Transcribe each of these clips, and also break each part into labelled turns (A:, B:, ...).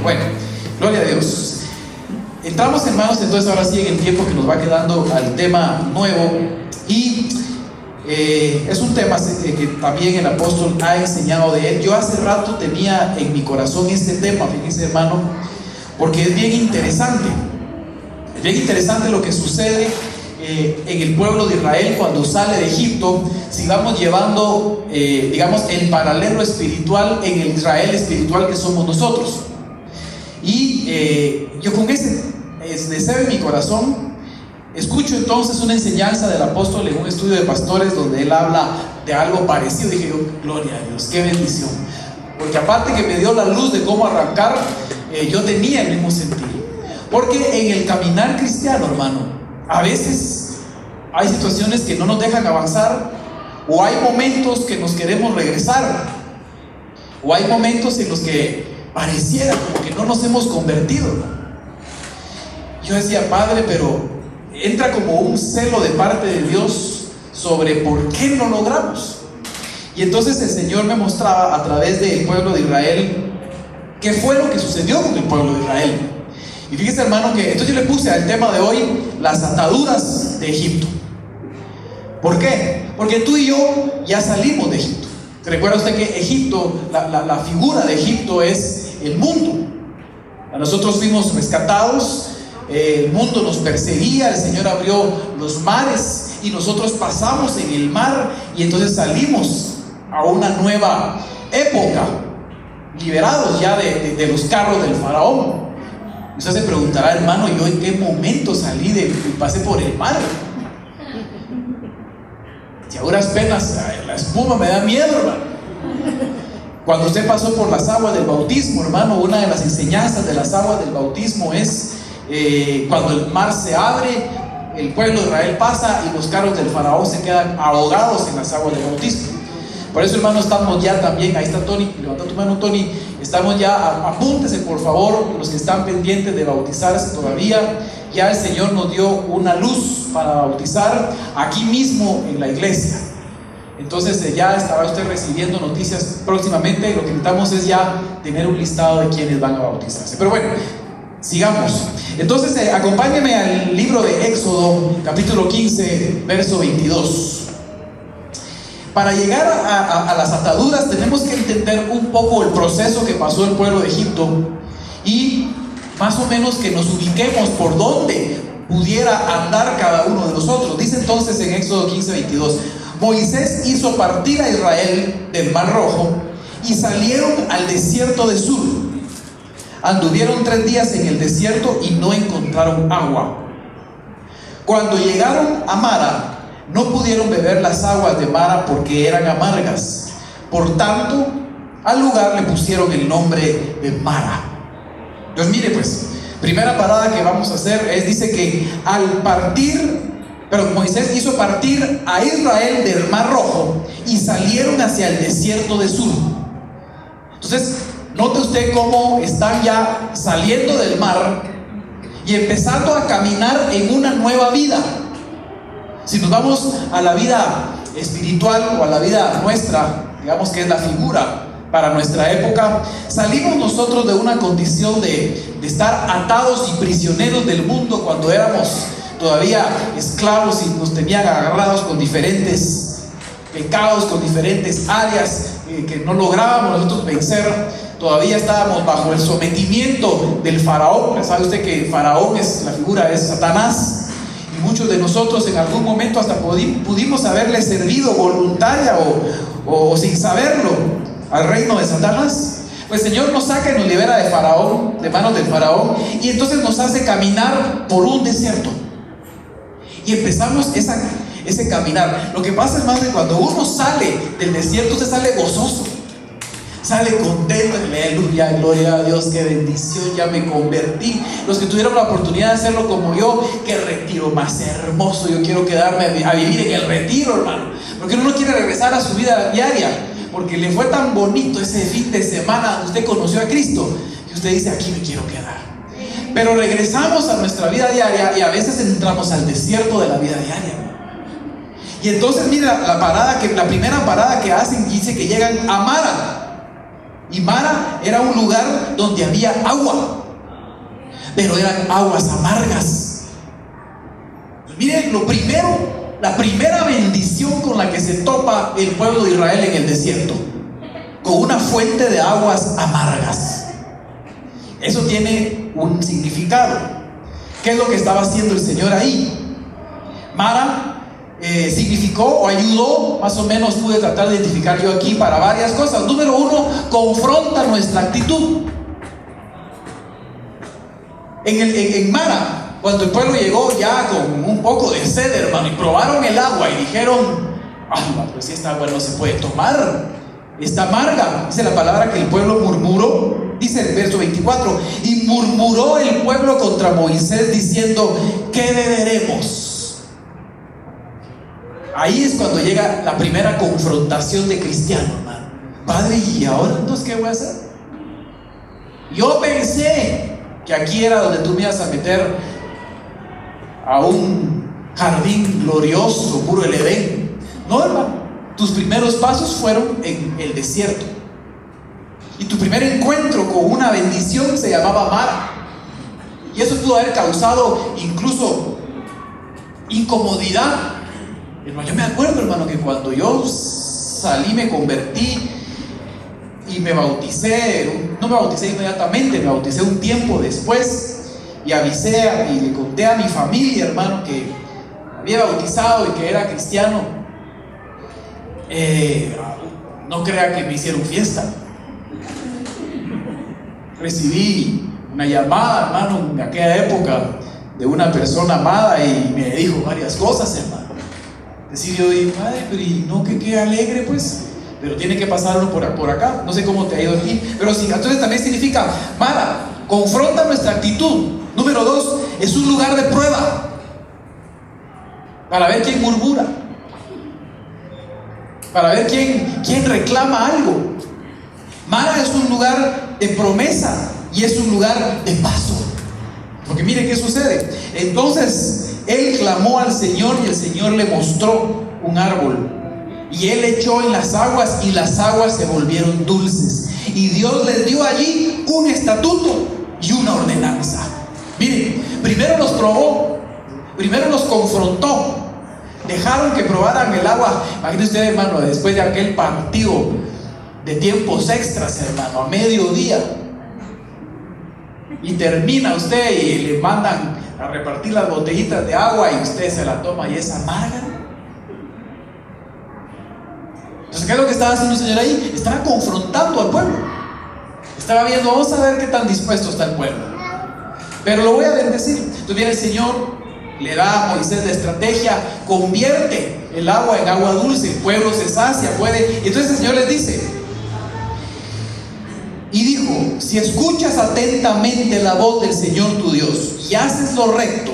A: Bueno, gloria a Dios. Entramos, hermanos, entonces ahora sí en el tiempo que nos va quedando al tema nuevo. Y es un tema que también el apóstol ha enseñado de él. Yo hace rato tenía en mi corazón este tema, fíjense, hermano, porque es bien interesante. Es bien interesante lo que sucede en el pueblo de Israel cuando sale de Egipto. Si vamos llevando, digamos, el paralelo espiritual en el Israel espiritual que somos nosotros. Y yo con ese deseo en mi corazón escucho entonces una enseñanza del apóstol en un estudio de pastores donde él habla de algo parecido. Dije yo, gloria a Dios, qué bendición, porque aparte que me dio la luz de cómo arrancar, yo tenía el mismo sentido. Porque en el caminar cristiano, hermano, a veces hay situaciones que no nos dejan avanzar, o hay momentos que nos queremos regresar, o hay momentos en los que pareciera como que no nos hemos convertido. Yo decía, Padre, pero entra como un celo de parte de Dios sobre por qué no logramos. Y entonces el Señor me mostraba a través del pueblo de Israel qué fue lo que sucedió con el pueblo de Israel. Y fíjese, hermano, que entonces yo le puse al tema de hoy las ataduras de Egipto. ¿Por qué? Porque tú y yo ya salimos de Egipto. ¿Recuerda usted que Egipto, la figura de Egipto es el mundo? A nosotros fuimos rescatados, el mundo nos perseguía, el Señor abrió los mares y nosotros pasamos en el mar y entonces salimos a una nueva época, liberados ya de los carros del faraón. Usted se preguntará, hermano, ¿yo en qué momento salí y pasé por el mar? Si a duras penas la espuma me da miedo, hermano. Cuando usted pasó por las aguas del bautismo, hermano, una de las enseñanzas de las aguas del bautismo es cuando el mar se abre, el pueblo de Israel pasa y los carros del faraón se quedan ahogados en las aguas del bautismo. Por eso, hermano, estamos ya también, ahí está Tony, levanta tu mano, Tony, estamos ya, apúntese por favor, los que están pendientes de bautizarse todavía. Ya el Señor nos dio una luz para bautizar aquí mismo en la iglesia. Entonces ya estará usted recibiendo noticias próximamente. Lo que necesitamos es ya tener un listado de quienes van a bautizarse. Pero bueno, sigamos. Entonces acompáñeme al libro de Éxodo, capítulo 15, verso 22. Para llegar a las ataduras tenemos que entender un poco el proceso que pasó el pueblo de Egipto y más o menos que nos ubiquemos por dónde pudiera andar cada uno de nosotros. Dice entonces en Éxodo 15, 22: Moisés hizo partir a Israel del Mar Rojo y salieron al desierto de Sur. Anduvieron 3 días en el desierto y no encontraron agua. Cuando llegaron a Mara, no pudieron beber las aguas de Mara porque eran amargas. Por tanto, al lugar le pusieron el nombre de Mara. Entonces mire pues, primera parada que vamos a hacer es, dice que Moisés hizo partir a Israel del Mar Rojo y salieron hacia el desierto de Sur. Entonces, note usted cómo están ya saliendo del mar y empezando a caminar en una nueva vida. Si nos vamos a la vida espiritual o a la vida nuestra, digamos que es la figura para nuestra época, salimos nosotros de una condición de estar atados y prisioneros del mundo cuando éramos todavía esclavos y nos tenían agarrados con diferentes pecados, con diferentes áreas que no lográbamos nosotros vencer. Todavía estábamos bajo el sometimiento del faraón. ¿Sabe usted que el faraón la figura es Satanás? Y muchos de nosotros en algún momento hasta pudimos haberle servido voluntaria o sin saberlo al reino de Satanás. Pues el Señor nos saca y nos libera de faraón, de manos del faraón, y entonces nos hace caminar por un desierto. Y empezamos ese caminar. Lo que pasa, hermano, es que cuando uno sale del desierto, usted sale gozoso, sale contento, aleluya, gloria a Dios, qué bendición, ya me convertí. Los que tuvieron la oportunidad de hacerlo como yo, qué retiro más hermoso, yo quiero quedarme a vivir en el retiro, hermano, porque uno no quiere regresar a su vida diaria, porque le fue tan bonito ese fin de semana donde usted conoció a Cristo, y usted dice, aquí me quiero quedar. Pero regresamos a nuestra vida diaria y a veces entramos al desierto de la vida diaria. Y entonces mira la primera parada que hacen, dice que llegan a Mara. Y Mara era un lugar donde había agua, pero eran aguas amargas. Pues miren, la primera bendición con la que se topa el pueblo de Israel en el desierto, con una fuente de aguas amargas. Eso tiene un significado. ¿Qué es lo que estaba haciendo el Señor ahí? Mara significó o ayudó, más o menos pude tratar de identificar yo aquí, para varias cosas. Número uno, confronta nuestra actitud. En Mara, cuando el pueblo llegó ya con un poco de sed, hermano, y probaron el agua y dijeron: pues esta agua no se puede tomar, está amarga. Dice la palabra que el pueblo murmuró. Dice el verso 24: y murmuró el pueblo contra Moisés diciendo: ¿qué beberemos? Ahí es cuando llega la primera confrontación de cristiano, hermano. Padre, ¿y ahora entonces qué voy a hacer? Yo pensé que aquí era donde tú me ibas a meter a un jardín glorioso, puro el Edén. No, hermano, tus primeros pasos fueron en el desierto. Y tu primer encuentro con una bendición se llamaba Mara. Y eso pudo haber causado incluso incomodidad. Yo me acuerdo, hermano, que cuando yo salí, me convertí y me bauticé, no me bauticé inmediatamente, me bauticé un tiempo después, y avisé y le conté a mi familia, hermano, que había bautizado y que era cristiano. No crea que me hicieron fiesta. Recibí una llamada, hermano, en aquella época, de una persona amada, y me dijo varias cosas, hermano. Decir, yo dije: padre, pero y no, que alegre, pues, pero tiene que pasar uno por acá. No sé cómo te ha ido aquí, pero sí. Entonces también significa, Mara, confronta nuestra actitud. Número dos, es un lugar de prueba para ver quién murmura, para ver quién reclama algo. Mara es un lugar de promesa y es un lugar de paso. Porque mire qué sucede. Entonces él clamó al Señor y el Señor le mostró un árbol, y él echó en las aguas y las aguas se volvieron dulces, y Dios les dio allí un estatuto y una ordenanza. Miren, primero los probó, primero los confrontó, dejaron que probaran el agua. Imagínense usted, hermano, después de aquel partido de tiempos extras, hermano, a mediodía, y termina usted y le mandan a repartir las botellitas de agua y usted se la toma y es amarga. Entonces, ¿qué es lo que estaba haciendo el Señor ahí? Estaba confrontando al pueblo. Estaba viendo, vamos a ver qué tan dispuesto está el pueblo. Pero lo voy a bendecir. Entonces viene el Señor, le da a Moisés la estrategia, convierte el agua en agua dulce, el pueblo se sacia, puede. Entonces el Señor les dice, y dijo: si escuchas atentamente la voz del Señor tu Dios y haces lo recto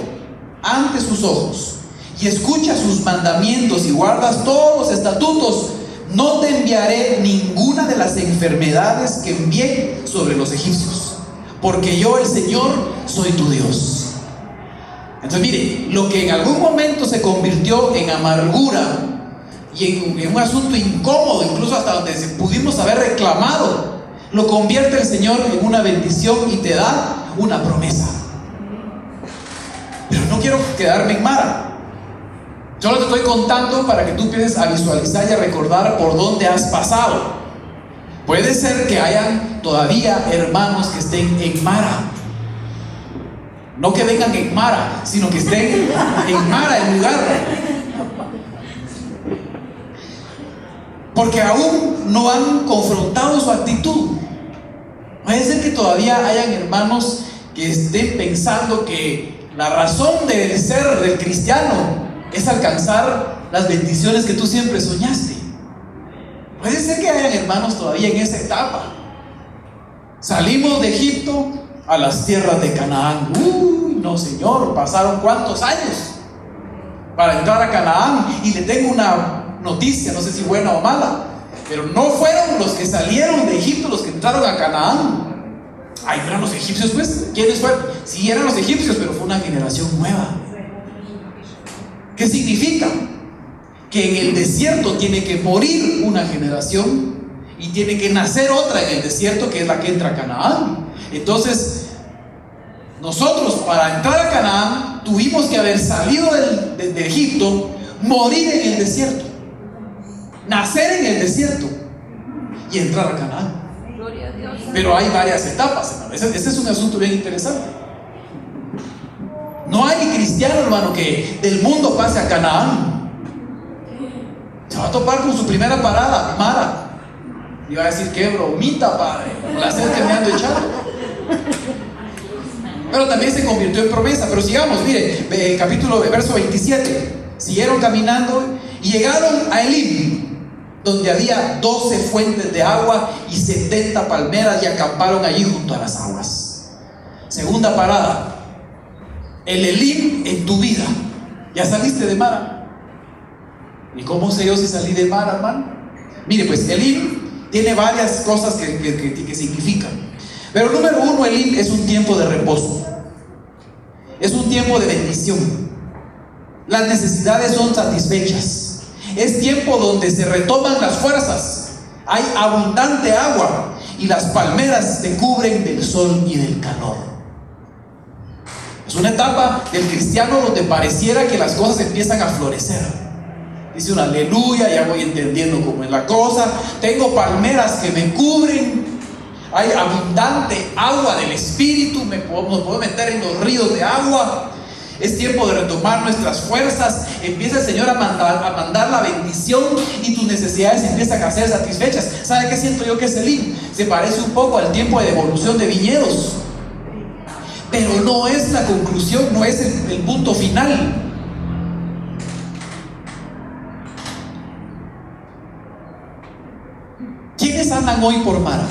A: ante sus ojos, y escuchas sus mandamientos y guardas todos los estatutos, no te enviaré ninguna de las enfermedades que envié sobre los egipcios, porque yo, el Señor, soy tu Dios. Entonces mire, lo que en algún momento se convirtió en amargura y en un asunto incómodo, incluso hasta donde pudimos haber reclamado, lo convierte el Señor en una bendición y te da una promesa. Pero no quiero quedarme en Mara. Solo te estoy contando para que tú empieces a visualizar y a recordar por dónde has pasado. Puede ser que hayan todavía hermanos que estén en Mara. No que vengan en Mara, sino que estén en Mara, en lugar. Porque aún no han confrontado su actitud. Puede ser que todavía hayan hermanos que estén pensando que la razón de ser del cristiano es alcanzar las bendiciones que tú siempre soñaste. Puede ser que hayan hermanos todavía en esa etapa. Salimos de Egipto a las tierras de Canaán. No, Señor, pasaron ¿cuántos años para entrar a Canaán? Y le tengo una noticia, no sé si buena o mala, pero no fueron los que salieron de Egipto los que entraron a Canaán. Ay, ¿no eran los egipcios, pues? ¿Quiénes fueron? Sí, eran los egipcios, pero fue una generación nueva. ¿Qué significa? Que en el desierto tiene que morir una generación y tiene que nacer otra en el desierto, que es la que entra a Canaán. Entonces, nosotros para entrar a Canaán tuvimos que haber salido de Egipto, morir en el desierto, nacer en el desierto y entrar a Canaán. Pero hay varias etapas, hermano. Este es un asunto bien interesante. No hay cristiano, hermano, que del mundo pase a Canaán. Se va a topar con su primera parada, Mara. Y va a decir: qué bromita, padre, la sed que me ando echando. Pero también se convirtió en promesa. Pero sigamos, mire, verso 27. Siguieron caminando y llegaron a Elim, donde había 12 fuentes de agua y 70 palmeras, y acamparon allí junto a las aguas. Segunda parada, el Elim en tu vida. ¿Ya saliste de Mara? ¿Y cómo sé yo si salí de Mara, hermano? Mire, pues Elim tiene varias cosas que significan. Pero número uno, Elim es un tiempo de reposo. Es un tiempo de bendición. Las necesidades son satisfechas. Es tiempo donde se retoman las fuerzas. Hay abundante agua y las palmeras te cubren del sol y del calor. Es una etapa del cristiano donde pareciera que las cosas empiezan a florecer. Dice un aleluya, ya voy entendiendo cómo es la cosa. Tengo palmeras que me cubren. Hay abundante agua del Espíritu. Nos podemos meter en los ríos de agua. Es tiempo de retomar nuestras fuerzas. Empieza el Señor a mandar la bendición y tus necesidades empiezan a ser satisfechas. ¿Sabe qué siento yo que es Elim? Se parece un poco al tiempo de devolución de viñedos, pero no es la conclusión, no es el punto final. ¿Quiénes andan hoy por Mara?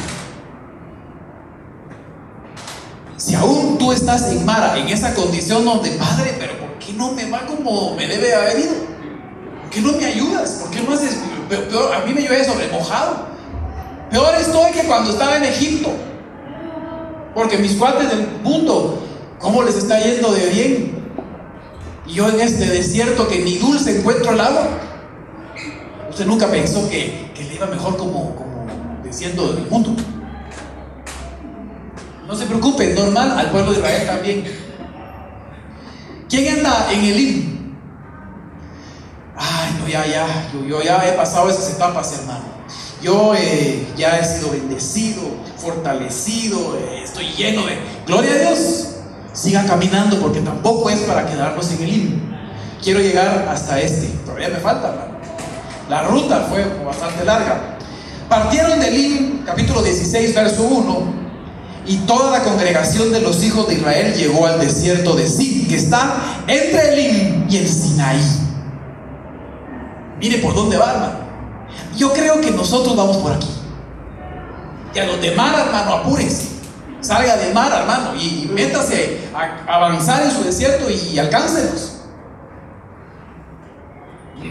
A: Si aún tú estás en Mara, en esa condición donde, Padre, pero ¿por qué no me va como me debe haber ido? ¿Por qué no me ayudas? ¿Por qué no haces? Peor, a mí me llueve sobre mojado. Peor estoy que cuando estaba en Egipto. Porque mis cuates del mundo, ¿cómo les está yendo de bien? Y yo en este desierto que ni dulce encuentro el agua. Usted nunca pensó que le iba mejor como diciendo del mundo. No se preocupe, es normal, al pueblo de Israel también. ¿Quién anda en Elim? Ay, no, yo ya he pasado esas etapas, hermano. Yo ya he sido bendecido, fortalecido, estoy lleno de gloria a Dios. Siga caminando, porque tampoco es para quedarnos en Elim. Quiero llegar hasta todavía me falta, hermano. La ruta fue bastante larga. Partieron de Elim, capítulo 16, verso 1. Y toda la congregación de los hijos de Israel llegó al desierto de Sin, que está entre Elim y el Sinaí. Mire por dónde va, hermano. Yo creo que nosotros vamos por aquí. Y a los de Mara, hermano, apúrense. Salga de Mara, hermano, y métase a avanzar en su desierto y alcáncelos.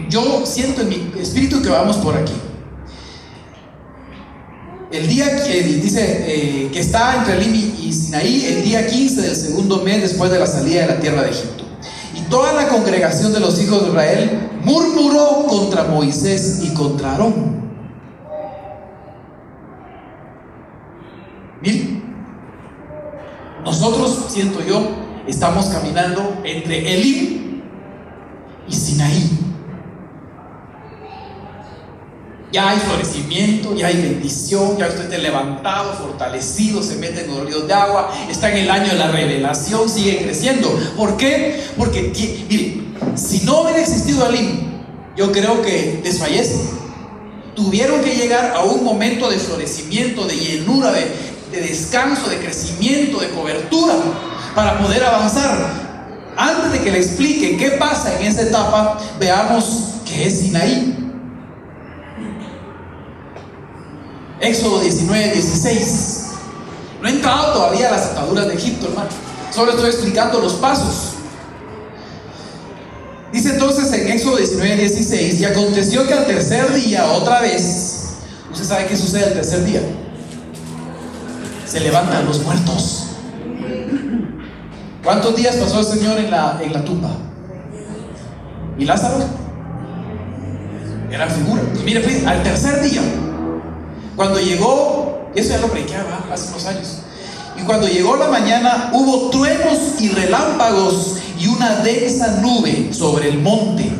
A: Yo siento en mi espíritu que vamos por aquí. El día que dice que está entre Elim y Sinaí, el día 15 del segundo mes después de la salida de la tierra de Egipto. Y toda la congregación de los hijos de Israel murmuró contra Moisés y contra Aarón. Miren, nosotros, siento yo, estamos caminando entre Elim y Sinaí. Ya hay florecimiento, ya hay bendición, ya usted está levantado, fortalecido, se mete en los ríos de agua, está en el año de la revelación, sigue creciendo. ¿Por qué? Porque, mire, si no hubiera existido Elim, yo creo que desfallece. Tuvieron que llegar a un momento de florecimiento, de llenura, de descanso, de crecimiento, de cobertura, para poder avanzar. Antes de que le explique qué pasa en esa etapa, veamos qué es Sinaí. Éxodo 19, 16. No he entrado todavía a las ataduras de Egipto, hermano. Solo estoy explicando los pasos. Dice entonces en Éxodo 19, 16: y aconteció que al tercer día, otra vez, ¿usted sabe qué sucede al tercer día? Se levantan los muertos. ¿Cuántos días pasó el Señor en la tumba? ¿Y Lázaro? Era figura. Pues mire, pues, al tercer día, Cuando llegó, y eso ya lo predicaba hace unos años, y cuando llegó la mañana hubo truenos y relámpagos y una densa nube sobre el monte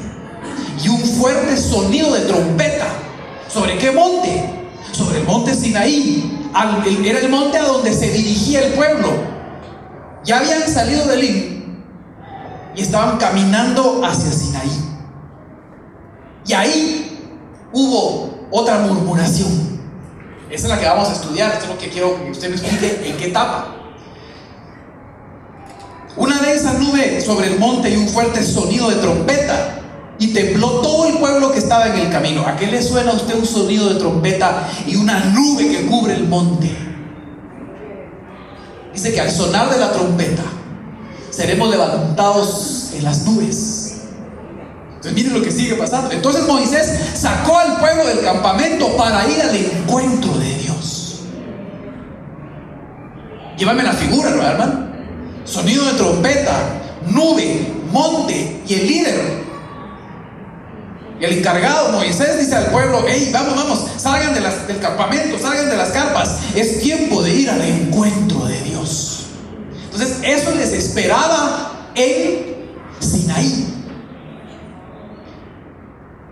A: y un fuerte sonido de trompeta. ¿Sobre qué monte? Sobre el monte Sinaí. Era el monte a donde se dirigía el pueblo. Ya habían salido de Elim y estaban caminando hacia Sinaí. Y ahí hubo otra murmuración. Esa es la que vamos a estudiar. Esto es lo que quiero que usted me explique en qué etapa. Una densa nube sobre el monte y un fuerte sonido de trompeta. Y tembló todo el pueblo que estaba en el camino. ¿A qué le suena a usted un sonido de trompeta y una nube que cubre el monte? Dice que al sonar de la trompeta seremos levantados en las nubes. Entonces miren lo que sigue pasando. Entonces Moisés sacó al pueblo del campamento para ir al encuentro de Dios. Llévame la figura, ¿no, hermano? Sonido de trompeta, nube, monte y el líder. Y el encargado, Moisés, dice al pueblo: hey, vamos, salgan del campamento, salgan de las carpas. Es tiempo de ir al encuentro de Dios. Entonces eso les esperaba en Sinaí.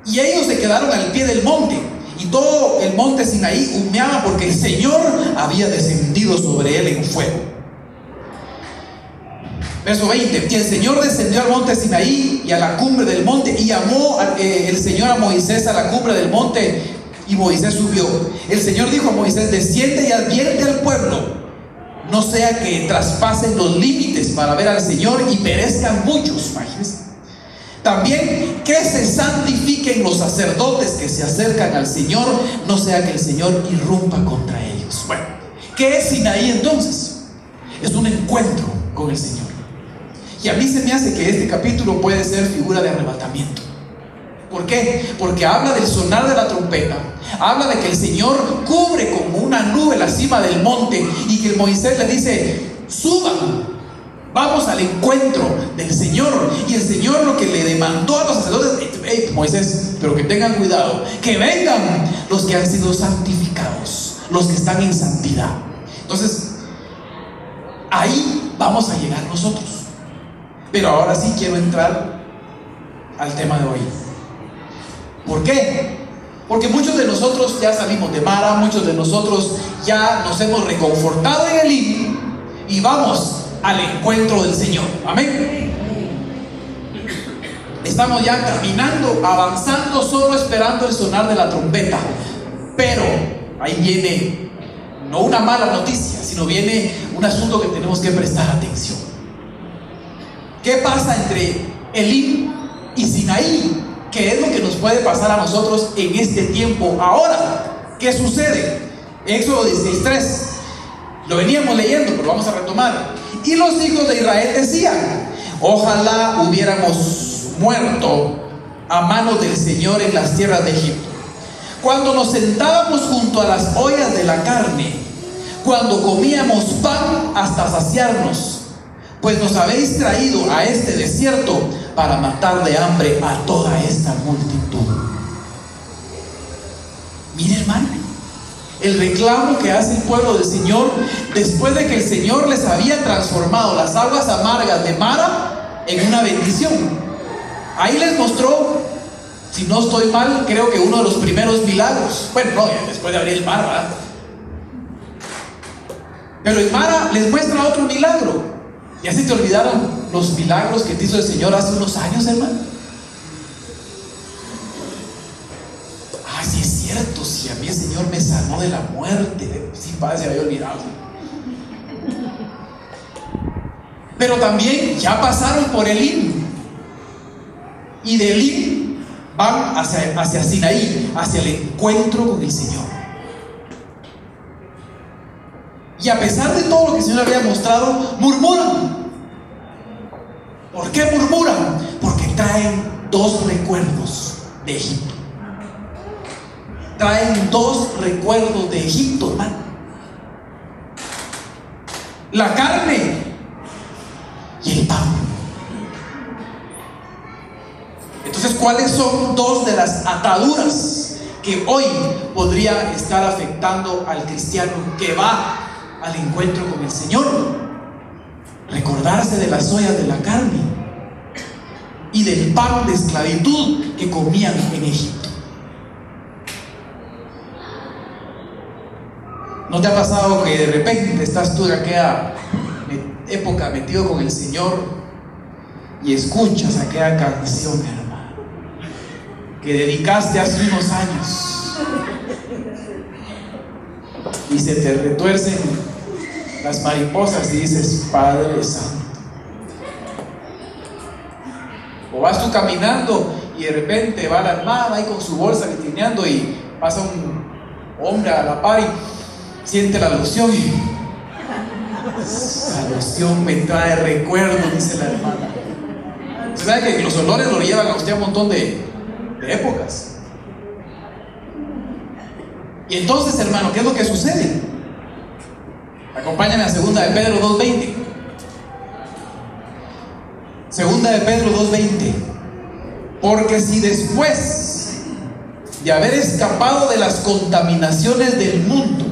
A: Y ellos se quedaron al pie del monte. Y todo el monte Sinaí humeaba porque el Señor había descendido sobre él en fuego. Verso 20: y el Señor descendió al monte Sinaí y a la cumbre del monte, y llamó el Señor a Moisés a la cumbre del monte, y Moisés subió. El Señor dijo a Moisés: desciende y advierte al pueblo, no sea que traspasen los límites para ver al Señor y perezcan muchos. Imagínense. También que se santifiquen los sacerdotes que se acercan al Señor, no sea que el Señor irrumpa contra ellos. Bueno, ¿qué es Sinaí entonces? Es un encuentro con el Señor. Y a mí se me hace que este capítulo puede ser figura de arrebatamiento. ¿Por qué? Porque habla del sonar de la trompeta, habla de que el Señor cubre como una nube la cima del monte, y que Moisés le dice: suban, vamos al encuentro del Señor. Y el Señor lo que le demandó a los sacerdotes: hey, Moisés, pero que tengan cuidado, que vengan los que han sido santificados, los que están en santidad. Entonces ahí vamos a llegar nosotros. Pero ahora sí quiero entrar al tema de hoy. ¿Por qué? Porque muchos de nosotros ya salimos de Mara, muchos de nosotros ya nos hemos reconfortado en Elim y vamos al encuentro del Señor. Amén. Estamos ya caminando, avanzando, solo esperando el sonar de la trompeta. Pero ahí viene no una mala noticia, sino viene un asunto que tenemos que prestar atención. ¿Qué pasa entre Elim y Sinaí? ¿Qué es lo que nos puede pasar a nosotros en este tiempo ahora? ¿Qué sucede? Éxodo 16:3. Lo veníamos leyendo, pero vamos a retomar. Y los hijos de Israel decían: ojalá hubiéramos muerto a manos del Señor en las tierras de Egipto, cuando nos sentábamos junto a las ollas de la carne, cuando comíamos pan hasta saciarnos. Pues nos habéis traído a este desierto para matar de hambre a toda esta multitud. Mire, hermano, el reclamo que hace el pueblo del Señor después de que el Señor les había transformado las aguas amargas de Mara en una bendición. Ahí les mostró, si no estoy mal, creo que uno de los primeros milagros. Bueno, no, después de abrir el mar, ¿verdad? Pero en Mara les muestra otro milagro. ¿Ya se te olvidaron los milagros que te hizo el Señor hace unos años, hermano? Ah, sí es cierto, si a mí el Señor me sanó de la muerte. Sí, padre, se había olvidado. Pero también ya pasaron por Elim, y de Elim van hacia Sinaí, hacia el encuentro con el Señor. Y a pesar de todo lo que el Señor había mostrado, murmuran. ¿Por qué murmuran? Porque traen dos recuerdos de Egipto. Traen dos recuerdos de Egipto, hermano. La carne y el pan. Entonces, ¿cuáles son dos de las ataduras que hoy podría estar afectando al cristiano que va al encuentro con el Señor. Recordarse de las ollas de la carne y del pan de esclavitud que comían en Egipto. ¿No te ha pasado que de repente estás tú en aquella época metido con el Señor y escuchas aquella canción, hermano, que dedicaste hace unos años y se te retuercen las mariposas y dices: Padre Santo? O vas tú caminando y de repente va la hermana ahí con su bolsa litineando y pasa un hombre a la par y siente la loción y esa loción me trae recuerdos, dice la hermana. Usted sabe que los olores lo llevan a usted a un montón de épocas. Y entonces, hermano, ¿qué es lo que sucede? Acompáñame a 2 de Pedro 2:20. 2 de Pedro 2:20. Porque si después de haber escapado de las contaminaciones del mundo,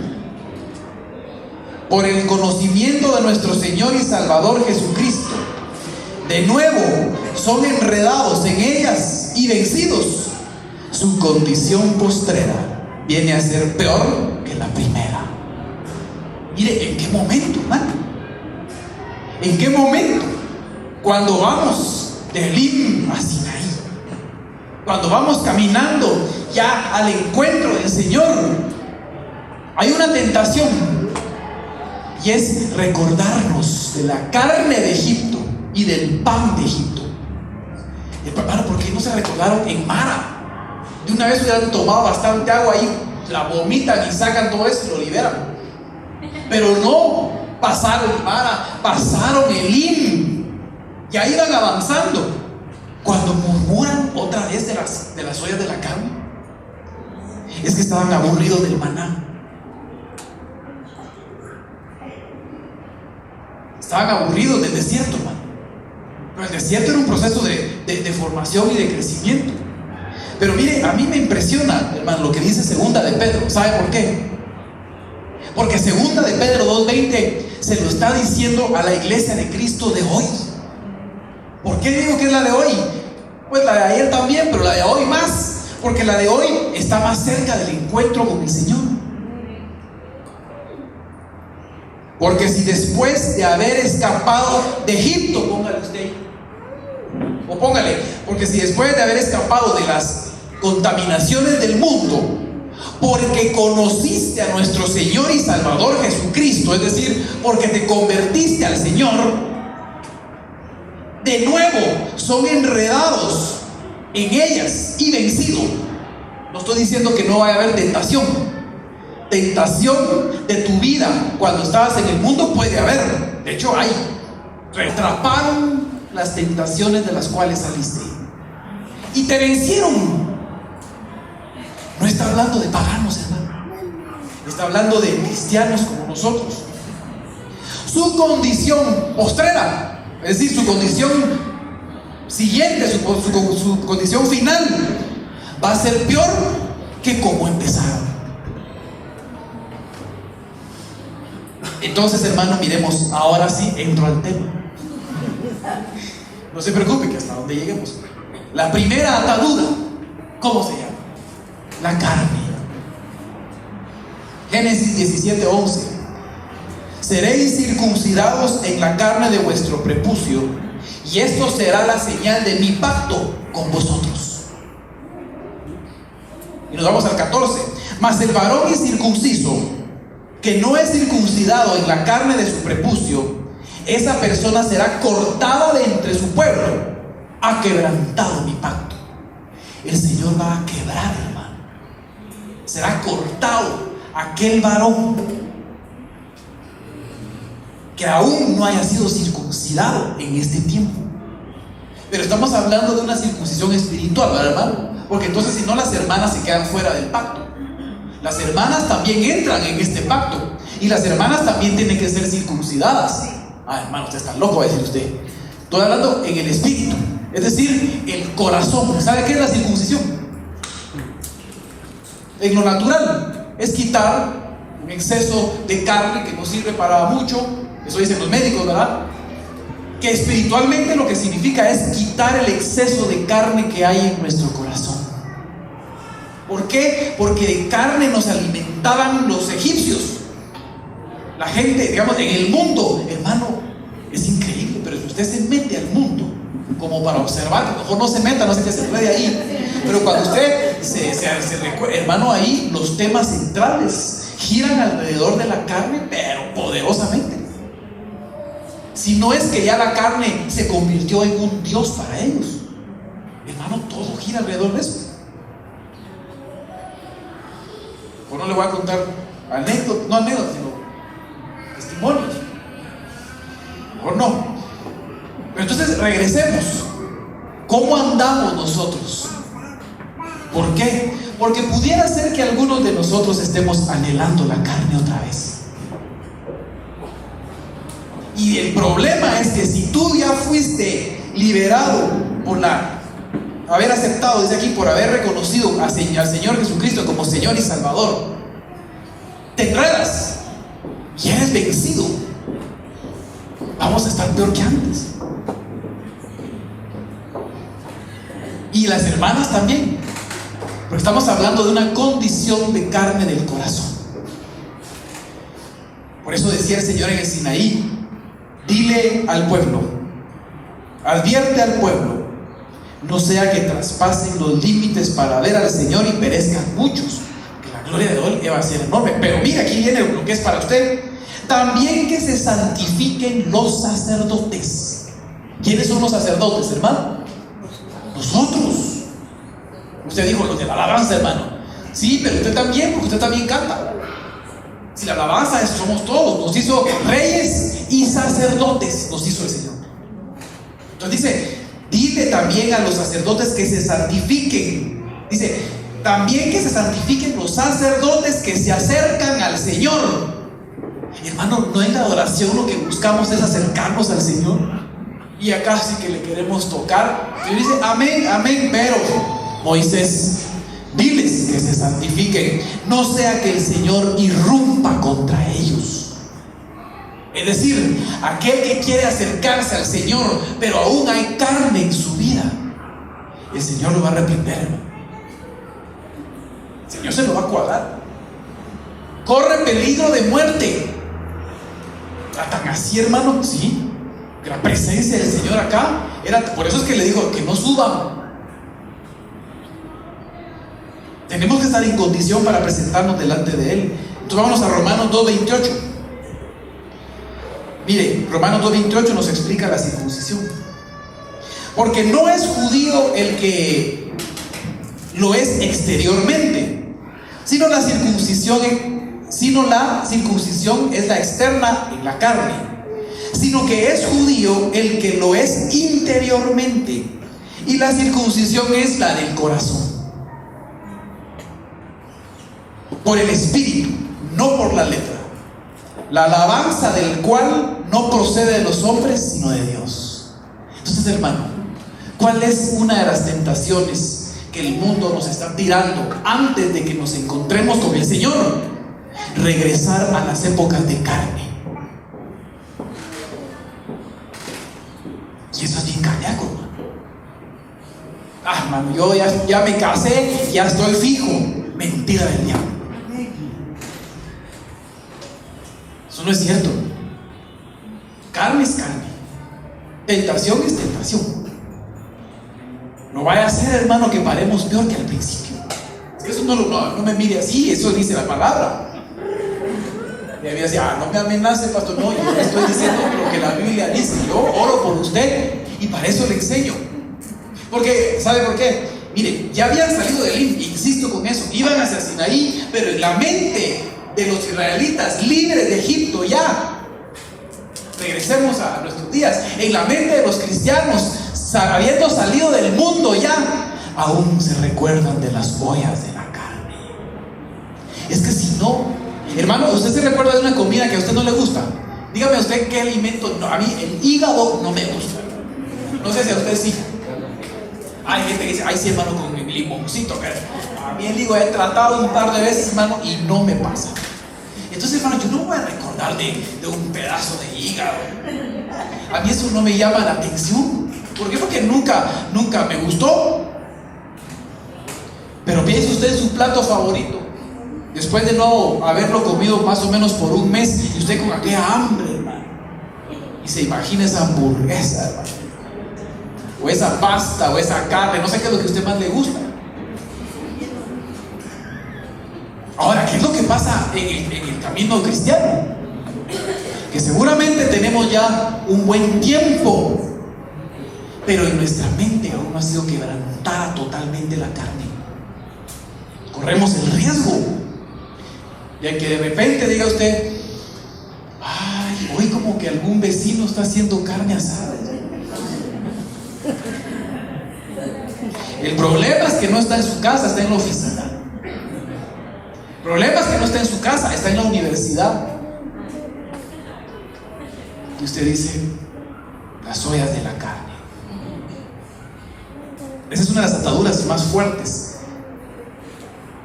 A: por el conocimiento de nuestro Señor y Salvador Jesucristo, de nuevo son enredados en ellas y vencidos, su condición postrera viene a ser peor que la primera. Mire, ¿en qué momento, hermano? ¿En qué momento? Cuando vamos de Elim a Sinaí, cuando vamos caminando ya al encuentro del Señor, hay una tentación, y es recordarnos de la carne de Egipto y del pan de Egipto. Hermano, ¿por qué no se recordaron en Mara? De una vez hubieran tomado bastante agua ahí, la vomitan y sacan todo eso y lo liberan. Pero no pasaron Mara, pasaron Elim, ya iban avanzando. Cuando murmuran otra vez de las ollas de la carne, es que estaban aburridos del maná. Estaban aburridos del desierto, hermano. Pero el desierto era un proceso de formación y de crecimiento. Pero mire, a mí me impresiona, hermano, lo que dice 2 de Pedro. ¿Sabe por qué? Porque 2 de Pedro 2:20 se lo está diciendo a la iglesia de Cristo de hoy. ¿Por qué digo que es la de hoy? Pues la de ayer también, pero la de hoy más. Porque la de hoy está más cerca del encuentro con el Señor. Porque si después de haber escapado de Egipto, póngale usted, o póngale, porque si después de haber escapado de las contaminaciones del mundo, porque conociste a nuestro Señor y Salvador Jesucristo, es decir, porque te convertiste al Señor, de nuevo son enredados en ellas y vencidos. No estoy diciendo que no vaya a haber tentación de tu vida cuando estabas en el mundo, puede haber, de hecho hay. Retraparon las tentaciones de las cuales saliste y te vencieron. No está hablando de paganos, hermano, está hablando de cristianos como nosotros. Su condición postrera, es decir, su condición siguiente, su condición final, va a ser peor que como empezaron. Entonces, hermano, miremos, ahora sí entro al tema. No se preocupe que hasta donde lleguemos. La primera atadura, ¿cómo se llama? La carne. Génesis 17:11. Seréis circuncidados en la carne de vuestro prepucio, y esto será la señal de mi pacto con vosotros. Y nos vamos al 14. Mas el varón incircunciso, que no es circuncidado en la carne de su prepucio, esa persona será cortada de entre su pueblo. Ha quebrantado mi pacto. El Señor va a quebrar, hermano. Será cortado aquel varón que aún no haya sido circuncidado en este tiempo. Pero estamos hablando de una circuncisión espiritual, ¿verdad, hermano? Porque entonces, si no, las hermanas se quedan fuera del pacto. Las hermanas también entran en este pacto, y las hermanas también tienen que ser circuncidadas. Ah, hermano, usted está loco, va a decir usted. Estoy hablando en el espíritu, es decir, el corazón. ¿Sabe qué es la circuncisión? en lo natural. Es quitar un exceso de carne que no sirve para mucho. Eso dicen los médicos, ¿verdad? Que espiritualmente lo que significa es quitar el exceso de carne que hay en nuestro corazón. ¿Por qué? Porque de carne nos alimentaban los egipcios. La gente, digamos, en el mundo, hermano, es increíble, pero si usted se mete al mundo como para observar, a lo mejor no se meta, no sé qué se puede ahí, pero cuando usted se recuerda, hermano, ahí los temas centrales giran alrededor de la carne, pero poderosamente. Si no es que ya la carne se convirtió en un Dios para ellos, hermano, todo gira alrededor de eso. Pues no le voy a contar anécdotas, no anécdotas, sino testimonios. Mejor no. Pero entonces regresemos. ¿Cómo andamos nosotros? ¿Por qué? Porque pudiera ser que algunos de nosotros estemos anhelando la carne otra vez. Y el problema es que si tú ya fuiste liberado por haber aceptado, dice aquí, por haber reconocido al Señor Jesucristo como Señor y Salvador, te enredas y eres vencido, vamos a estar peor que antes. Y las hermanas también, porque estamos hablando de una condición de carne del corazón. Por eso decía el Señor en el Sinaí: dile al pueblo, advierte al pueblo, no sea que traspasen los límites para ver al Señor y perezcan muchos, que la gloria de Él va a ser enorme. Pero mira, aquí viene lo que es para usted. También que se santifiquen los sacerdotes. ¿Quiénes son los sacerdotes, hermano? Nosotros. Usted dijo los de la alabanza, hermano. Sí, pero usted también, porque usted también canta. Si la alabanza es, somos todos. Nos hizo reyes y sacerdotes, nos hizo el Señor. Entonces dice: dile también a los sacerdotes que se santifiquen. Dice: también que se santifiquen los sacerdotes que se acercan al Señor. Hermano, no en la adoración lo que buscamos es acercarnos al Señor. Y acá sí que le queremos tocar. Y dice: amén, amén. Pero Moisés, diles que se santifiquen, no sea que el Señor irrumpa contra ellos. Es decir, aquel que quiere acercarse al Señor, pero aún hay carne en su vida, el Señor lo va a reprender, hermano. El Señor se lo va a cuadrar. Corre peligro de muerte. Tan así, hermano, sí. La presencia del Señor acá era, por eso es que le dijo que no suban. Tenemos que estar en condición para presentarnos delante de Él. Entonces vámonos a Romanos 2:28. Mire, Romanos 2:28 nos explica la circuncisión. Porque no es judío el que lo es exteriormente, sino la circuncisión es la externa en la carne, sino que es judío el que lo es interiormente, y la circuncisión es la del corazón, por el espíritu, no por la letra, la alabanza del cual no procede de los hombres, sino de Dios. Entonces, hermano, ¿cuál es una de las tentaciones que el mundo nos está tirando antes de que nos encontremos con el Señor? Regresar a las épocas de carne. Y eso es bien cardíaco, hermano. Hermano, yo ya me casé, ya estoy fijo. Mentira del diablo. Eso no es cierto. Carne es carne, tentación es tentación. No vaya a ser, hermano, que paremos peor que al principio. Eso no me mire así, eso dice la palabra. Y a mí decía: no me amenace, pastor. No, yo le estoy diciendo lo que la Biblia dice. Yo oro por usted y para eso le enseño. Porque, ¿sabe por qué? Mire, ya habían salido del Egipto, insisto con eso, iban hacia Sinaí, pero en la mente de los israelitas libres de Egipto ya, regresemos a nuestros días, en la mente de los cristianos, habiendo salido del mundo ya, aún se recuerdan de las ollas de la carne. Es que si no, hermano, ¿usted se recuerda de una comida que a usted no le gusta? Dígame usted qué alimento. No, a mí el hígado no me gusta. No sé si a usted sí. Hay gente que dice: ay, sí, hermano, con mi limoncito. A mí el hígado he tratado un par de veces, hermano, y no me pasa. Entonces, hermano, yo no voy a recordar de un pedazo de hígado. A mí eso no me llama la atención. ¿Por qué? Porque nunca me gustó. Pero piense usted en su plato favorito, después de no haberlo comido más o menos por un mes, y usted con aquella hambre, hermano, y se imagina esa hamburguesa, hermano, o esa pasta, o esa carne, no sé qué es lo que a usted más le gusta. Ahora, ¿qué es lo que pasa en el camino cristiano? Que seguramente tenemos ya un buen tiempo, pero en nuestra mente aún no ha sido quebrantada totalmente la carne. Corremos el riesgo de que de repente diga usted: ay, hoy como que algún vecino está haciendo carne asada. El problema es que no está en su casa, está en la oficina. El problema es que no está en su casa, está en la universidad. Y usted dice: las ollas de la carne. Esa es una de las ataduras más fuertes.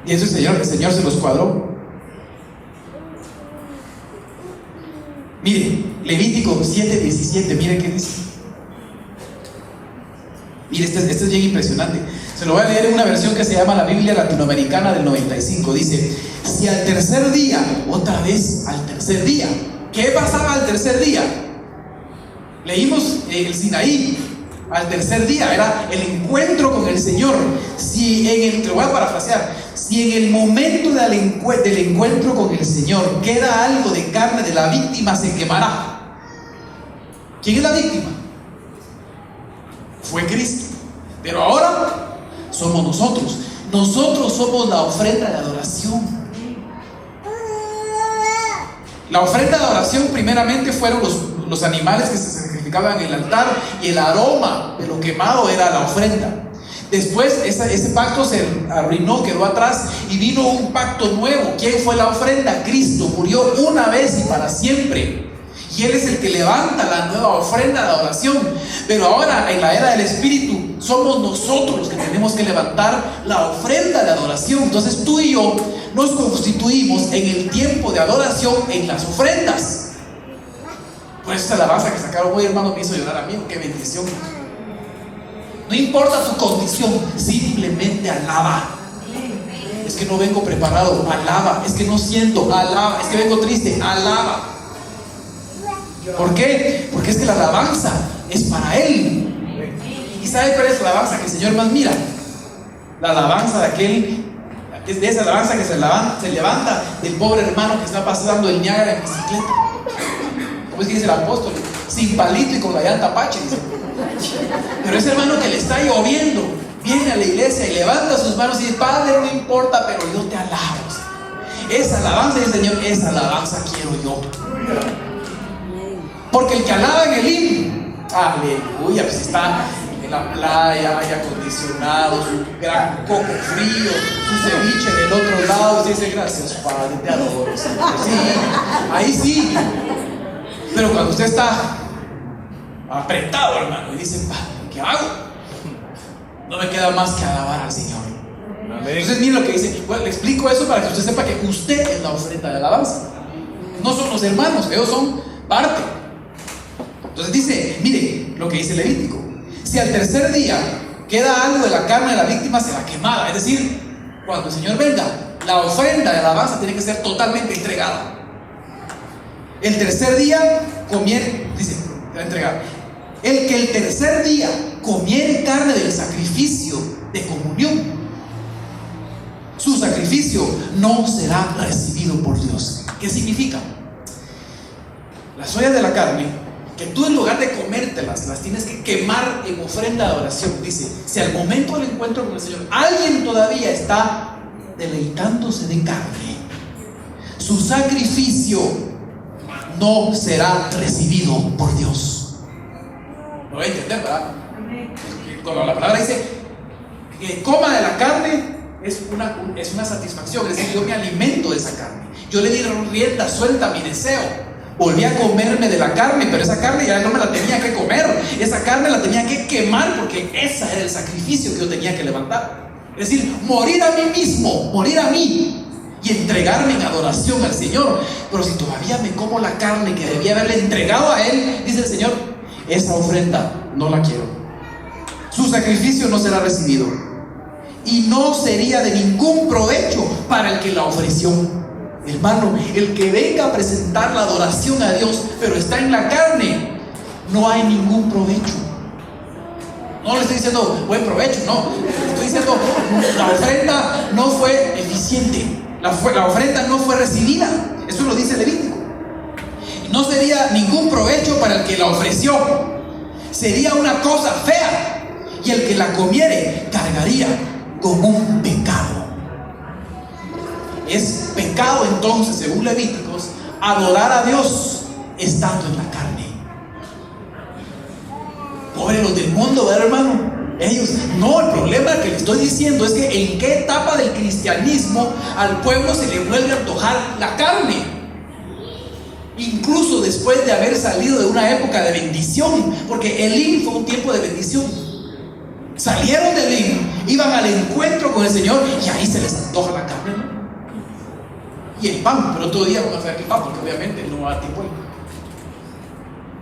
A: Y eso el Señor se los cuadró. Mire, Levítico 7:17, mire qué dice. Mire, este es bien impresionante. Se lo voy a leer en una versión que se llama la Biblia Latinoamericana del 95. Dice: si al tercer día, otra vez al tercer día. ¿Qué pasaba al tercer día? Leímos el Sinaí. Al tercer día era el encuentro con el Señor. Te voy a parafrasear: si en el momento del encuentro con el Señor queda algo de carne de la víctima, se quemará. ¿Quién es la víctima? Fue Cristo. Pero ahora somos nosotros. Nosotros somos la ofrenda de adoración. La ofrenda de adoración primeramente fueron los animales que se sacrificaban en el altar, y el aroma de lo quemado era la ofrenda. Después ese pacto se arruinó, quedó atrás, y vino un pacto nuevo. ¿Quién fue la ofrenda? Cristo. Murió una vez y para siempre, y Él es el que levanta la nueva ofrenda de adoración. Pero ahora, en la era del Espíritu, somos nosotros los que tenemos que levantar la ofrenda de adoración. Entonces tú y yo nos constituimos en el tiempo de adoración en las ofrendas. Pues esa alabanza que sacaron hoy, hermano, me hizo llorar a mí. ¡Qué bendición! No importa tu condición, simplemente alaba. Es que no vengo preparado, alaba. Es que no siento, alaba. Es que vengo triste, alaba. ¿Por qué? Porque es que la alabanza es para Él. ¿Y sabe cuál es la alabanza que el Señor más mira? La alabanza de esa alabanza que se levanta del pobre hermano que está pasando el Niágara en bicicleta. ¿Cómo es que dice el apóstol? Sin palito y con la llanta Apache, dice. Pero ese hermano que le está lloviendo viene a la iglesia y levanta sus manos y dice: Padre, no importa, pero yo te alabo. Esa alabanza del Señor, esa alabanza quiero yo. Porque el que alaba en el himno, aleluya, pues está en la playa, hay acondicionado, su gran coco frío, su ceviche del otro lado, y dice: gracias, Padre, te adoro. Sí, ahí sí. Pero cuando usted está apretado, hermano, y dice: Padre, ¿qué hago? No me queda más que alabar al Señor. Amén. Entonces mire lo que dice. Bueno, le explico eso para que usted sepa que usted es la ofrenda de alabanza. No son los hermanos, ellos son parte. Entonces dice, mire lo que dice Levítico: si al tercer día queda algo de la carne de la víctima, será quemada. Es decir, cuando el Señor venga, la ofrenda de alabanza tiene que ser totalmente entregada. El tercer día dice, entregar. El que el tercer día comiere carne del sacrificio de comunión, su sacrificio no será recibido por Dios. ¿Qué significa? Las ollas de la carne, que tú en lugar de comértelas, las tienes que quemar en ofrenda de adoración. Dice: si al momento del encuentro con el Señor alguien todavía está deleitándose de carne, su sacrificio no será recibido por Dios. ¿Lo voy a entender, verdad? Cuando la palabra dice que coma de la carne, es una satisfacción. Es decir, yo me alimento de esa carne. Yo le di rienda suelta a mi deseo. Volví a comerme de la carne, pero esa carne ya no me la tenía que comer. Esa carne la tenía que quemar, porque ese era el sacrificio que yo tenía que levantar. Es decir, morir a mí mismo, morir a mí y entregarme en adoración al Señor. Pero si todavía me como la carne que debía haberle entregado a Él, dice el Señor, esa ofrenda no la quiero. Su sacrificio no será recibido y no sería de ningún provecho para el que la ofreció. Hermano, el que venga a presentar la adoración a Dios, pero está en la carne, no hay ningún provecho. No le estoy diciendo buen provecho, no. Estoy diciendo la ofrenda no fue eficiente. La ofrenda no fue recibida. Eso lo dice Levítico. No sería ningún provecho para el que la ofreció. Sería una cosa fea. Y el que la comiere cargaría con un pecado. Es pecado entonces, según Levíticos, adorar a Dios estando en la carne. Pobre los del mundo, ¿verdad, hermano? Ellos, no, el problema que le estoy diciendo es que en qué etapa del cristianismo al pueblo se le vuelve a antojar la carne. Incluso después de haber salido de una época de bendición, porque Elín fue un tiempo de bendición. Salieron de Elín, iban al encuentro con el Señor y ahí se les antoja la carne, ¿no? Y el pan, pero otro día vamos a hacer el pan, porque obviamente no va a tiempo.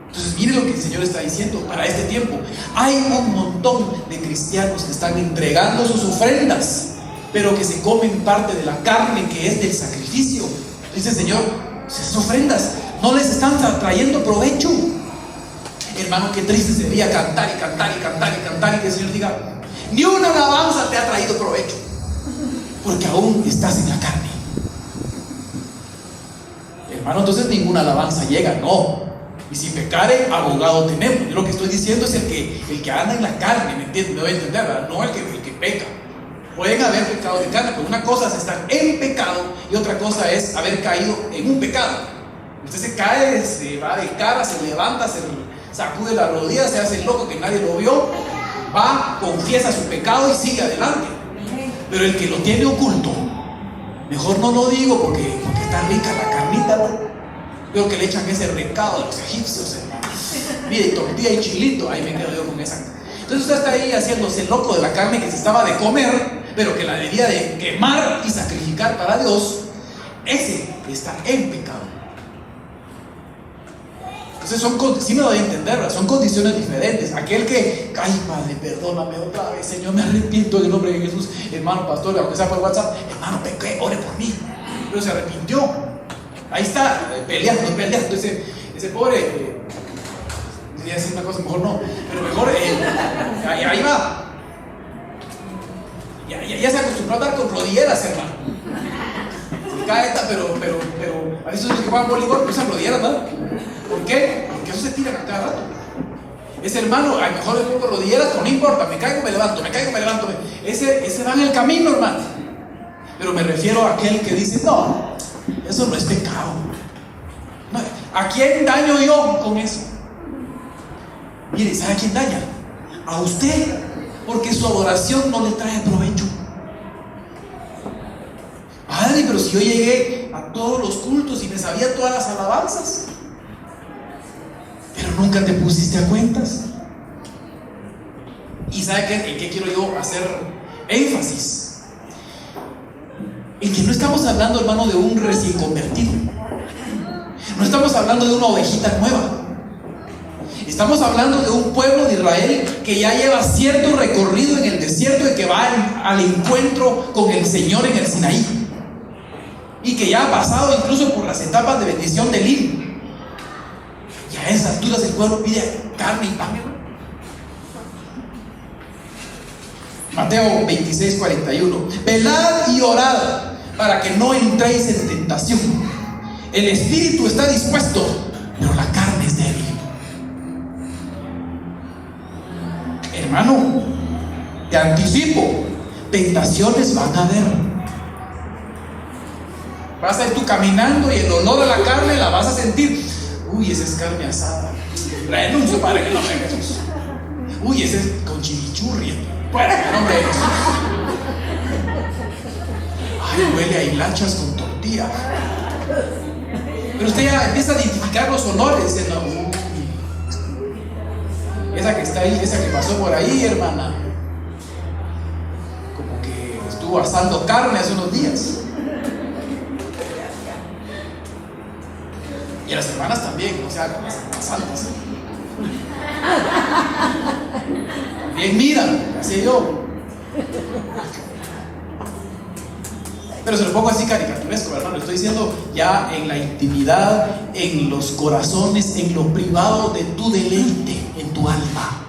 A: Entonces mire lo que el Señor está diciendo para este tiempo. Hay un montón de cristianos que están entregando sus ofrendas, pero que se comen parte de la carne que es del sacrificio. Dice el Señor, esas ofrendas no les están trayendo provecho. Hermano, qué triste sería cantar y cantar y cantar y cantar y que el Señor diga, ni una alabanza te ha traído provecho, porque aún estás en la carne. Hermano, entonces ninguna alabanza llega, no. Y si pecare, abogado tenemos. Yo lo que estoy diciendo es el que anda en la carne, ¿me entiendes? Me voy a entender, ¿verdad? No el que peca. Pueden haber pecado de carne, pero una cosa es estar en pecado y otra cosa es haber caído en un pecado. Usted se cae, se va de cara, se levanta, se sacude la rodilla, se hace el loco que nadie lo vio, va, confiesa su pecado y sigue adelante. Pero el que lo tiene oculto, mejor no lo digo porque está rica la carnita, ¿no? Veo que le echan ese recado a los egipcios, hermano. Mire, tortilla y chilito, ahí me quedo yo con esa. Entonces usted está ahí haciéndose loco de la carne que se estaba de comer, pero que la debía de quemar y sacrificar para Dios. Ese está en pecado. Entonces sí me doy a entender, ¿verdad? Son condiciones diferentes. Aquel que, ay Padre, perdóname otra vez, Señor, me arrepiento en el nombre de Jesús. Hermano pastor, aunque sea por WhatsApp, hermano, pequé, ore por mí. Pero se arrepintió. Ahí está, peleando. Ese pobre, quería decir una cosa, mejor no, pero mejor, ahí va. Ya se acostumbró a andar con rodilleras, hermano. Se cae, pero a veces los que juegan voleibol usan rodilleras, ¿no? ¿Por qué? Porque eso se tira a cada rato. Ese hermano, a lo mejor le pongo rodilleras, pero no importa, me caigo, me levanto. Ese va en el camino, hermano. Pero me refiero a aquel que dice, no, eso no es pecado. ¿A quién daño yo con eso? Mire, ¿sabe a quién daña? A usted, porque su adoración no le trae provecho. Padre, pero si yo llegué a todos los cultos y me sabía todas las alabanzas, pero nunca te pusiste a cuentas. ¿Y sabe en qué quiero yo hacer énfasis? En que no estamos hablando, hermano, de un recién convertido. No estamos hablando de una ovejita nueva. Estamos hablando de un pueblo de Israel que ya lleva cierto recorrido en el desierto y que va al encuentro con el Señor en el Sinaí. Y que ya ha pasado incluso por las etapas de bendición del Elín. Y a esas alturas el pueblo pide carne y pan. Mateo 26:41. Velad y orad para que no entréis en tentación. El espíritu está dispuesto, pero la carne es débil. Hermano, te anticipo, tentaciones van a haber. Vas a ir tú caminando y el olor a la carne la vas a sentir. Uy, esa es carne asada. Renuncio para que no me Jesús. Uy, ese es con chimichurri. Para que no me Jesús. Ay, huele a hilachas con tortilla. Pero usted ya empieza a identificar los olores diciendo, uy, esa que está ahí, esa que pasó por ahí, hermana, como que estuvo asando carne hace unos días. Y las hermanas también, o sea, las santas. Bien, mira, así yo. Pero se lo pongo así caricaturesco, hermano. Estoy diciendo ya en la intimidad, en los corazones, en lo privado de tu deleite, en tu alma.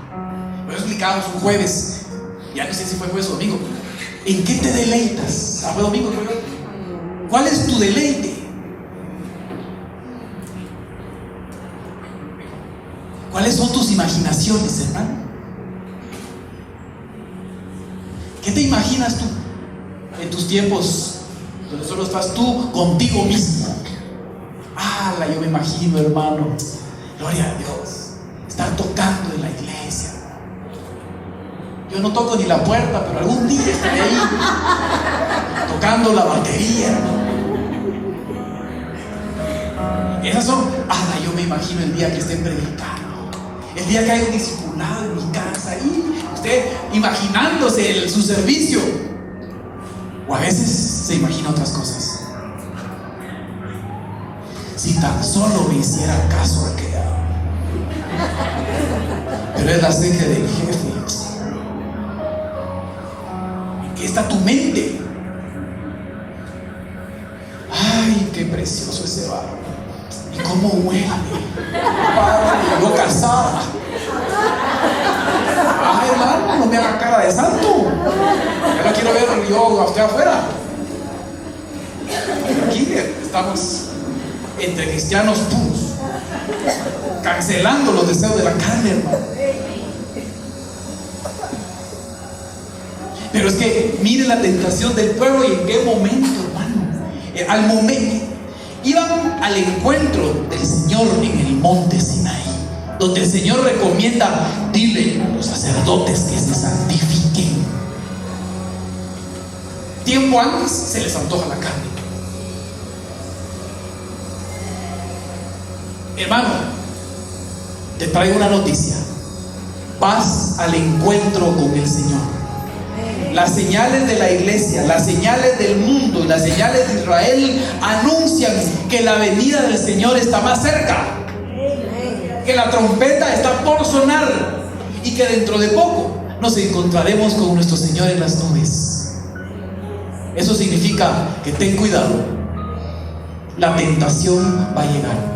A: Lo explicábamos un jueves, ya no sé si fue jueves o domingo. ¿En qué te deleitas? ¿Fue domingo? ¿Cuál es tu deleite? ¿Cuáles son tus imaginaciones, hermano? ¿Qué te imaginas tú en tus tiempos donde solo estás tú contigo mismo? Yo me imagino, hermano, gloria a Dios, estar tocando en la iglesia. Yo no toco ni la puerta, pero algún día estaré ahí tocando la batería, hermano. Esas son, yo me imagino el día que estén predicando, el día que hay un discipulado en mi casa, y usted imaginándose su servicio. O a veces se imagina otras cosas. Si tan solo me hiciera caso aquella. Pero es la ceja del jefe. ¿En qué está tu mente? Ay, qué precioso ese barro. ¿Y cómo huele? Padre, yo casada. Hermano, no me haga cara de santo. Yo no quiero ver yo a usted afuera. Aquí estamos entre cristianos puros, cancelando los deseos de la carne, hermano. Pero es que mire la tentación del pueblo y en qué momento, hermano. Al momento iban al encuentro del Señor en el monte Sinaí, donde el Señor recomienda: dile a los sacerdotes que se santifiquen. Tiempo antes se les antoja la carne. Hermano, te traigo una noticia: vas al encuentro con el Señor. Las señales de la iglesia, las señales del mundo y las señales de Israel anuncian que la venida del Señor está más cerca, que la trompeta está por sonar y que dentro de poco nos encontraremos con nuestro Señor en las nubes. Eso significa que ten cuidado, la tentación va a llegar.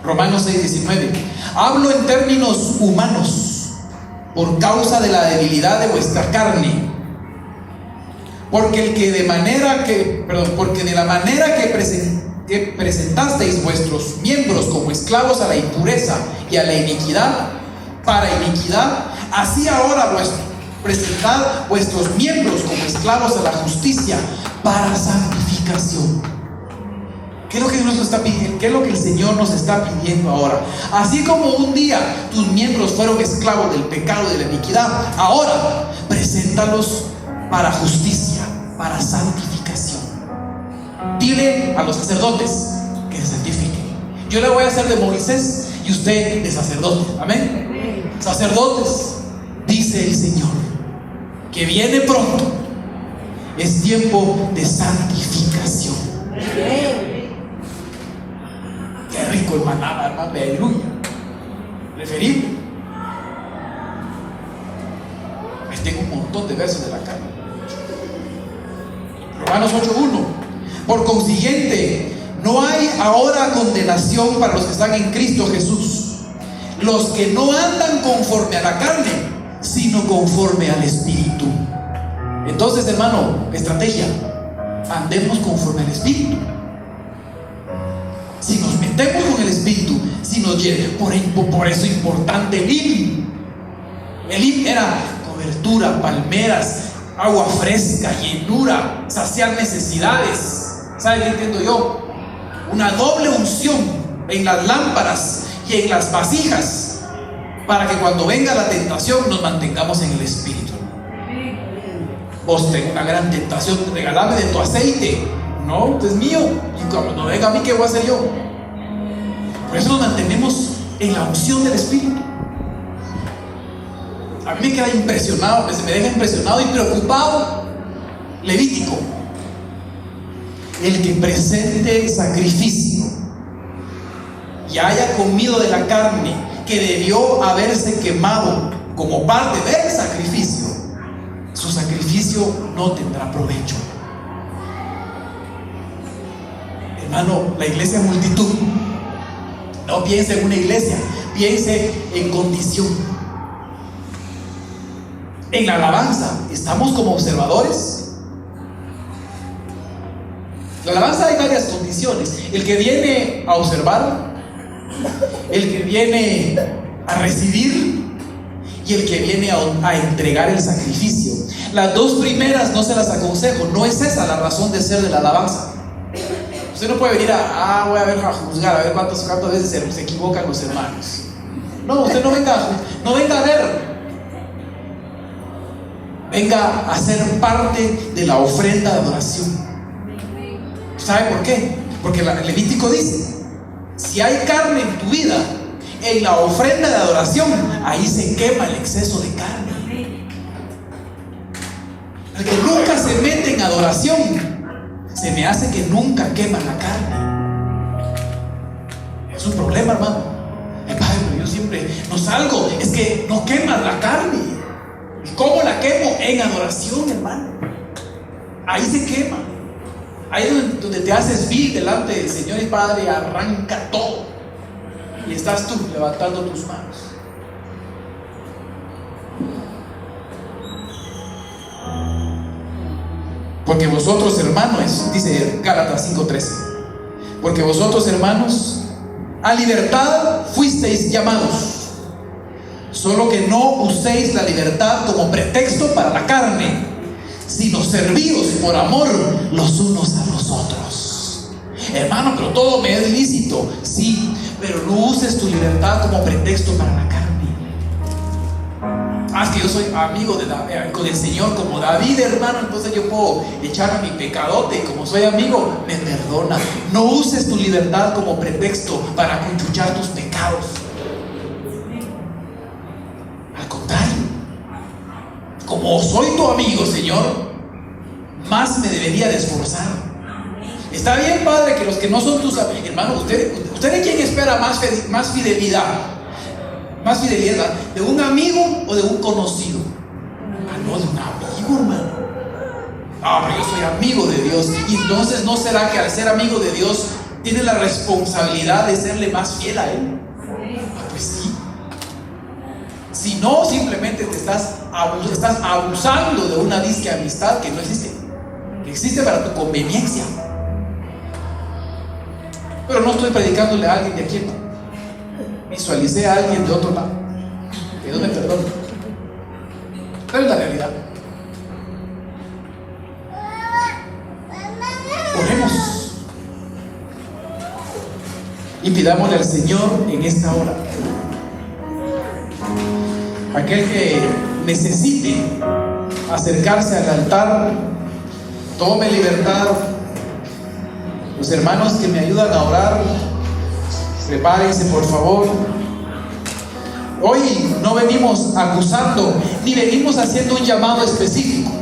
A: Romanos 6:19. Hablo en términos humanos por causa de la debilidad de vuestra carne. Porque de la manera que presentasteis vuestros miembros como esclavos a la impureza y a la iniquidad, para iniquidad, así ahora presentad vuestros miembros como esclavos a la justicia, para santificación. ¿Qué es lo que Dios nos está pidiendo? ¿Qué es lo que el Señor nos está pidiendo ahora? Así como un día tus miembros fueron esclavos del pecado y de la iniquidad, ahora preséntalos para justicia, para santificación. Dile a los sacerdotes que se santifiquen. Yo le voy a hacer de Moisés y usted de sacerdote. Amén. Sacerdotes, dice el Señor, que viene pronto. Es tiempo de santificación. Qué rico, hermano, aleluya. Referible. Ahí tengo un montón de versos de la carne. Romanos 8:1. Por consiguiente, no hay ahora condenación para los que están en Cristo Jesús, los que no andan conforme a la carne, sino conforme al Espíritu. Entonces, hermano, estrategia: andemos conforme al Espíritu. Si nos metemos con el Espíritu, si nos lleva, por eso es importante el himno. El himno era cobertura, palmeras, agua fresca, llenura, saciar necesidades. ¿Sabe qué entiendo yo? Una doble unción en las lámparas y en las vasijas, para que cuando venga la tentación nos mantengamos en el Espíritu. Vos tengo una gran tentación, regálame de tu aceite. No, es mío. Y cuando venga a mí, ¿qué voy a hacer yo? Por eso nos mantenemos en la unción del Espíritu. a mí me queda impresionado, me deja impresionado y preocupado. Levítico: el que presente sacrificio y haya comido de la carne que debió haberse quemado como parte del sacrificio, su sacrificio no tendrá provecho. Hermano, la iglesia es multitud. No piense en una iglesia, piense en condición. En la alabanza, ¿estamos como observadores? La alabanza hay varias condiciones: el que viene a observar, el que viene a recibir y el que viene a entregar el sacrificio. Las dos primeras no se las aconsejo. No es esa la razón de ser de la alabanza. Usted no puede venir voy a ver, a juzgar, a ver cuántas veces se equivocan los hermanos. No, usted no venga a ver. Venga a ser parte de la ofrenda de adoración. ¿Sabe por qué? Porque el Levítico dice: si hay carne en tu vida, en la ofrenda de adoración, ahí se quema el exceso de carne. El que nunca se mete en adoración, se me hace que nunca quema la carne. Es un problema, hermano. Padre, yo siempre no salgo, es que no quemas la carne. ¿Y cómo la quemo? En adoración, hermano. Ahí se quema. Ahí es donde te haces vil delante del Señor y Padre arranca todo. Y estás tú levantando tus manos. Porque vosotros, hermanos, dice Gálatas 5:13, porque vosotros, hermanos, a libertad fuisteis llamados, solo que no uséis la libertad como pretexto para la carne, sino servíos por amor los unos a los otros. Hermano, pero todo me es lícito, sí, pero no uses tu libertad como pretexto para la carne. Es que yo soy amigo del Señor como David, hermano, entonces yo puedo echar a mi pecadote y como soy amigo, me perdona. No uses tu libertad como pretexto para conchuchar tus pecados. Al contrario, como soy tu amigo, Señor, más me debería de esforzar. Está bien, Padre, que los que no son tus amigos, hermano, ¿usted de quién espera más fidelidad? ¿Más fidelidad? ¿De un amigo o de un conocido? No, de un amigo, hermano. Pero yo soy amigo de Dios. Y entonces, ¿no será que al ser amigo de Dios tiene la responsabilidad de serle más fiel a Él? Pues sí. Si no, simplemente te estás abusando de una disque amistad que no existe, que existe para tu conveniencia. Pero no estoy predicándole a alguien de aquí, no. Visualicé a alguien de otro lado. Que Dios me perdone. Pero es la realidad. Oremos y pidámosle al Señor en esta hora. Aquel que necesite acercarse al altar, tome libertad. Los hermanos que me ayudan a orar, prepárense, por favor. Hoy no venimos acusando, ni venimos haciendo un llamado específico.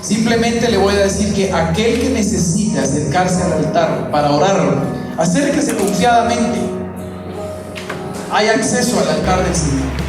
A: Simplemente le voy a decir que aquel que necesite acercarse al altar para orar, acérquese confiadamente. Hay acceso al altar del Señor.